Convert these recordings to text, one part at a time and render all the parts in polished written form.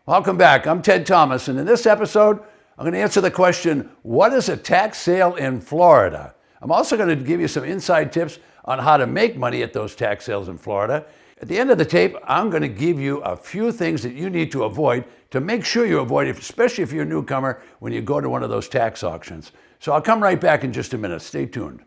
Welcome back. I'm Ted Thomas, and in this episode, I'm going to answer the question, what is a tax sale in Florida? I'm also going to give you some inside tips on how to make money at those tax sales in Florida. At the end of the tape, I'm going to give you a few things that you need to avoid to make sure you avoid it, especially if you're a newcomer when you go to one of those tax auctions. So I'll come right back in just a minute. Stay tuned.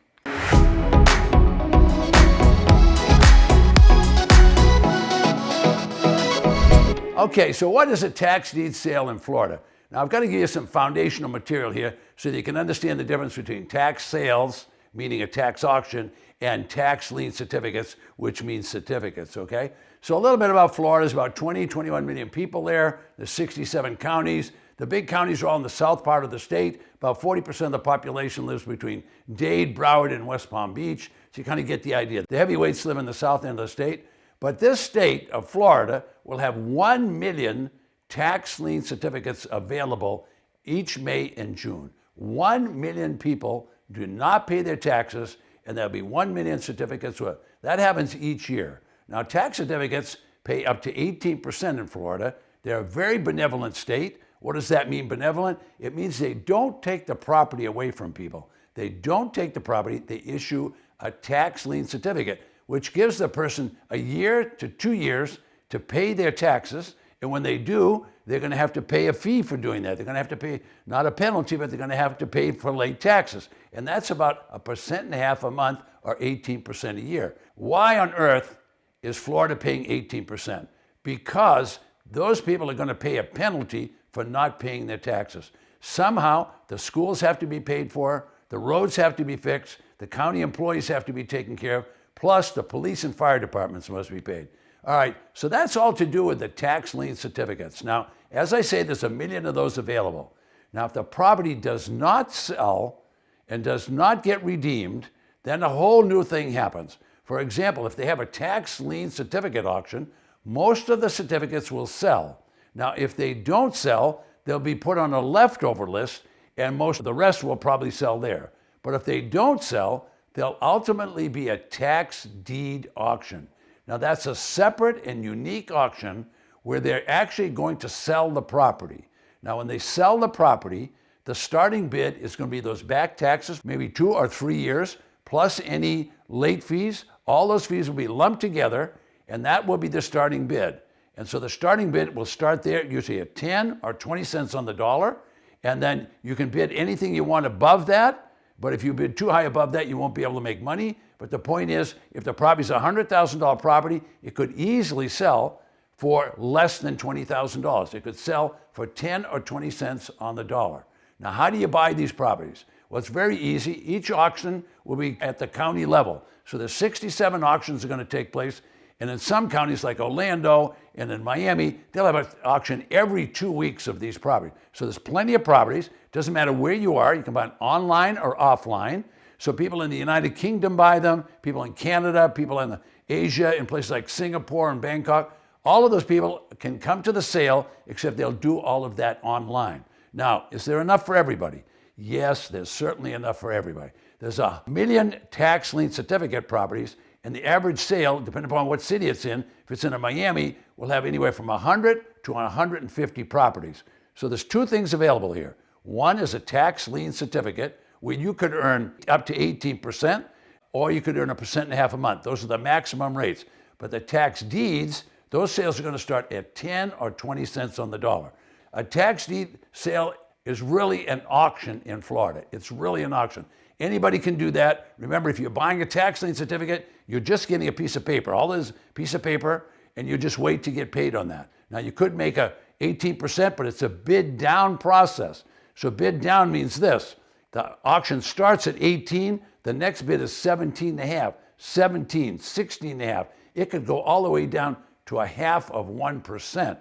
Okay, so what is a tax deed sale in Florida? Now I've got to give you some foundational material here so that you can understand the difference between tax sales, meaning a tax auction, and tax lien certificates, which means certificates, okay? So a little bit about Florida. There's about 21 million people there. There's 67 counties. The big counties are all in the south part of the state. About 40% of the population lives between Dade, Broward, and West Palm Beach. So you kind of get the idea. The heavyweights live in the south end of the state. But this state of Florida will have 1 million tax lien certificates available each May and June. 1 million people do not pay their taxes, and there'll be 1 million certificates. That happens each year. Now, tax certificates pay up to 18% in Florida. They're a very benevolent state. What does that mean, benevolent? It means they don't take the property away from people. They don't take the property. They issue a tax lien certificate, which gives the person a year to 2 years to pay their taxes. And when they do, they're going to have to pay a fee for doing that. They're going to have to pay, not a penalty, but they're going to have to pay for late taxes. And that's about 1.5% a month or 18% a year. Why on earth is Florida paying 18%? Because those people are going to pay a penalty for not paying their taxes. Somehow, the schools have to be paid for, the roads have to be fixed, the county employees have to be taken care of, plus the police and fire departments must be paid. All right, so that's all to do with the tax lien certificates. Now, as I say, there's 1 million of those available. Now, if the property does not sell and does not get redeemed, then a whole new thing happens. For example, if they have a tax lien certificate auction, most of the certificates will sell. Now, if they don't sell, they'll be put on a leftover list, and most of the rest will probably sell there. But if they don't sell, there'll ultimately be a tax deed auction. Now that's a separate and unique auction where they're actually going to sell the property. Now when they sell the property, the starting bid is going to be those back taxes, maybe 2 or 3 years, plus any late fees. All those fees will be lumped together, and that will be the starting bid. And so the starting bid will start there, usually at 10 or 20 cents on the dollar, and then you can bid anything you want above that. But if you bid too high above that, you won't be able to make money. But the point is, if the property is a $100,000 property, it could easily sell for less than $20,000. It could sell for 10 or 20 cents on the dollar. Now, how do you buy these properties? Well, it's very easy. Each auction will be at the county level. So there's 67 auctions are going to take place. And in some counties like Orlando and in Miami, they'll have an auction every 2 weeks of these properties. So there's plenty of properties. Doesn't matter where you are. You can buy them online or offline. So people in the United Kingdom buy them, people in Canada, people in Asia, in places like Singapore and Bangkok. All of those people can come to the sale, except they'll do all of that online. Now, is there enough for everybody? Yes, there's certainly enough for everybody. There's 1 million tax lien certificate properties, and the average sale, depending upon what city it's in, if it's in Miami, will have anywhere from 100 to 150 properties. So there's 2 things available here. One is a tax lien certificate where you could earn up to 18%, or you could earn 1.5% a month. Those are the maximum rates. But the tax deeds, those sales are going to start at 10 or 20 cents on the dollar. A tax deed sale is really an auction in Florida. It's really an auction. Anybody can do that. Remember, if you're buying a tax lien certificate, you're just getting a piece of paper. All this piece of paper, and you just wait to get paid on that. Now, you could make 18%, but it's a bid down process. So bid down means this. The auction starts at 18. The next bid is 17.5, 17, 16.5. It could go all the way down to 0.5%.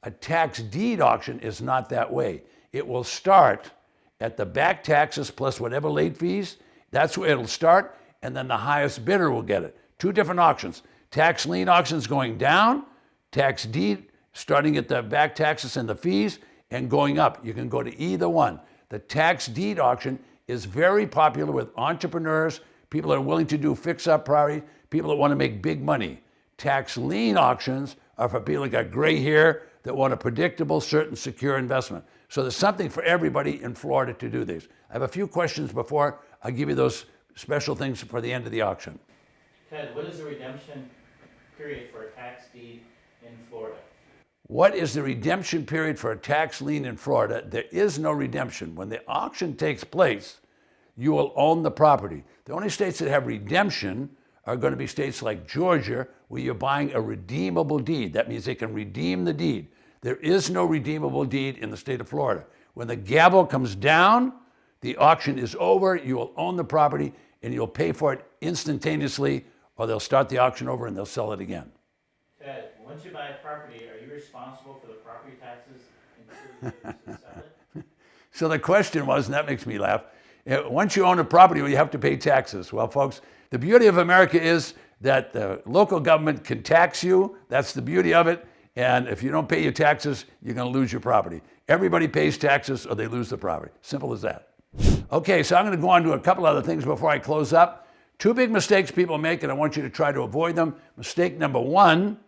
A tax deed auction is not that way. It will start at the back taxes plus whatever late fees. That's where it'll start, and then the highest bidder will get it. 2 different auctions. Tax lien auctions going down, tax deed starting at the back taxes and the fees, and going up. You can go to either one. The tax deed auction is very popular with entrepreneurs, people that are willing to do fix-up property, people that want to make big money. Tax lien auctions are for people that got gray hair, that want a predictable, certain, secure investment. So there's something for everybody in Florida to do these. I have a few questions before I give you those special things for the end of the auction. Ted, what is the redemption period for a tax deed in Florida? What is the redemption period for a tax lien in Florida? There is no redemption. When the auction takes place, you will own the property. The only states that have redemption are going to be states like Georgia, where you're buying a redeemable deed. That means they can redeem the deed. There is no redeemable deed in the state of Florida. When the gavel comes down, the auction is over, you will own the property, and you'll pay for it instantaneously, or they'll start the auction over and they'll sell it again. Ted, once you buy a property, are you responsible for the property taxes included in the sell it? So the question was, and that makes me laugh, once you own a property, well, you have to pay taxes. Well, folks, the beauty of America is that the local government can tax you. That's the beauty of it. And if you don't pay your taxes, you're going to lose your property. Everybody pays taxes or they lose the property. Simple as that. Okay, so I'm going to go on to a couple other things before I close up. Two big mistakes people make, and I want you to try to avoid them. Mistake number one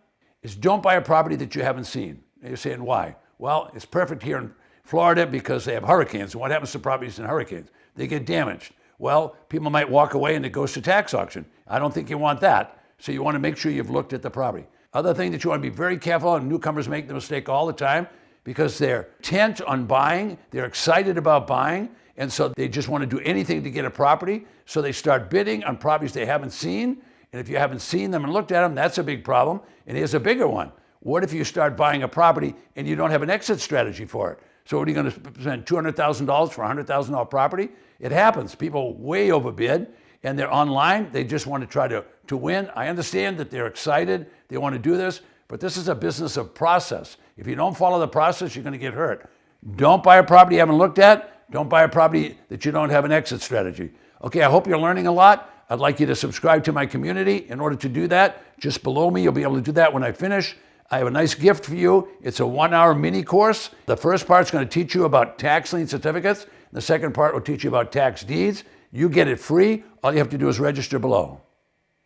is don't buy a property that you haven't seen. You're saying, why? Well, it's perfect here in Florida because they have hurricanes. And what happens to properties in hurricanes? They get damaged. Well, people might walk away and it goes to tax auction. I don't think you want that. So you want to make sure you've looked at the property. Other thing that you want to be very careful on, newcomers make the mistake all the time because they're intent on buying, they're excited about buying, and so they just want to do anything to get a property. So they start bidding on properties they haven't seen. And if you haven't seen them and looked at them, that's a big problem. And here's a bigger one. What if you start buying a property and you don't have an exit strategy for it? So what are you going to spend $200,000 for a $100,000 property? It happens. People way overbid and they're online. They just want to try to win. I understand that they're excited. They want to do this, but this is a business of process. If you don't follow the process, you're going to get hurt. Don't buy a property you haven't looked at. Don't buy a property that you don't have an exit strategy. Okay, I hope you're learning a lot. I'd like you to subscribe to my community. In order to do that, just below me, you'll be able to do that when I finish. I have a nice gift for you. It's a 1-hour mini course. The first part's going to teach you about tax lien certificates. The second part will teach you about tax deeds. You get it free. All you have to do is register below.